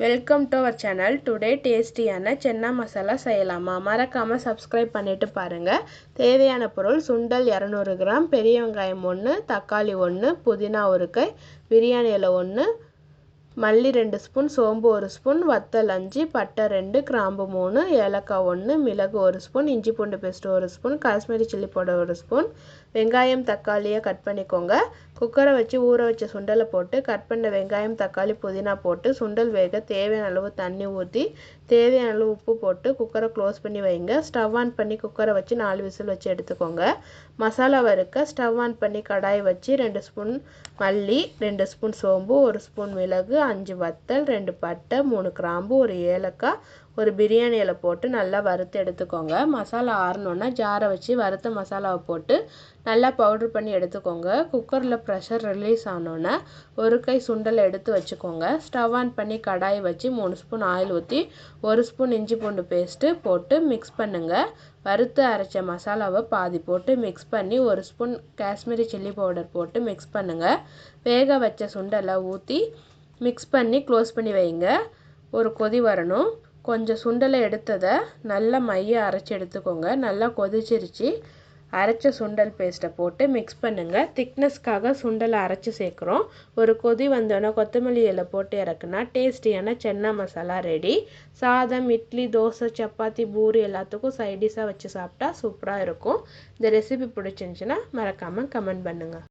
Welcome to our channel. Today டேஸ்டியான சென்னா மசாலா செய்யலாமா? மறக்காமல் சப்ஸ்கிரைப் பண்ணிவிட்டு பாருங்கள். தேவையான பொருள்: சுண்டல் 200 கிராம், பெரிய வெங்காயம் 1, தக்காளி 1, புதினா 1 கை, பிரியாணி இலை 1, மல்லி 2 ஸ்பூன், சோம்பு 1 ஸ்பூன், வத்தல் 5, பட்டை 2, கிராம்பு 3, ஏலக்காய் 1, மிளகு 1 ஸ்பூன், இஞ்சி பூண்டு paste 1 spoon, Kashmiri chilli powder 1 spoon, வெங்காயம் தக்காளியை கட் பண்ணிக்கோங்க. குக்கரை வச்சு ஊற வச்ச சுண்டலை போட்டு கட் பண்ண வெங்காயம் தக்காளி புதினா போட்டு சுண்டல் வேக தேவையான அளவு தண்ணி ஊற்றி தேவையான அளவு உப்பு போட்டு குக்கரை க்ளோஸ் பண்ணி வைங்க. ஸ்டவ் ஆன் பண்ணி குக்கரை வச்சு 4 விசில் வச்சு எடுத்துக்கோங்க. மசாலா வறுக்க ஸ்டவ் ஆன் பண்ணி கடாய் வச்சு 2 ஸ்பூன் மல்லி, 2 ஸ்பூன் சோம்பு, 1 ஸ்பூன் மிளகு, 5 வத்தல், 2 பட்டை, 3 கிராம்பு, 1 ஏலக்காய், ஒரு பிரியாணி இலை போட்டு நல்லா வறுத்து எடுத்துக்கோங்க. மசாலா ஆறணுன்னா ஜாரை வச்சு வறுத்த மசாலாவை போட்டு நல்லா பவுட்ரு பண்ணி எடுத்துக்கோங்க. குக்கரில் ப்ரெஷர் ரிலீஸ் ஆனோன்னே 1 கை சுண்டலை எடுத்து வச்சுக்கோங்க. ஸ்டவ் ஆன் பண்ணி கடாய் வச்சு 3 ஸ்பூன் ஆயில் ஊற்றி 1 ஸ்பூன் இஞ்சி பூண்டு பேஸ்ட்டு போட்டு மிக்ஸ் பண்ணுங்கள். வறுத்து அரைச்ச மசாலாவை பாதி போட்டு மிக்ஸ் பண்ணி 1 ஸ்பூன் காஷ்மீரி சில்லி பவுடர் போட்டு மிக்ஸ் பண்ணுங்கள். வேக வச்ச சுண்டலை ஊற்றி மிக்ஸ் பண்ணி க்ளோஸ் பண்ணி வைங்க. ஒரு கொதி வரணும். கொஞ்சம் சுண்டலை எடுத்ததை நல்லா மைய அரைச்சி எடுத்துக்கோங்க. நல்லா கொதிச்சிருச்சு. அரைச்ச சுண்டல் பேஸ்ட்டை போட்டு மிக்ஸ் பண்ணுங்கள். திக்னஸ்க்காக சுண்டலை அரைச்சி சேர்க்குறோம். ஒரு கொதி வந்தோன்னே கொத்தமல்லி இலை போட்டு இறக்குனா டேஸ்டியான சென்னா மசாலா ரெடி. சாதம், இட்லி, தோசை, சப்பாத்தி, பூரி எல்லாத்துக்கும் சைடிஷாக வச்சு சாப்பிட்டா சூப்பராக இருக்கும். இந்த ரெசிபி பிடிச்சிருந்துச்சுன்னா மறக்காமல் கமெண்ட் பண்ணுங்கள்.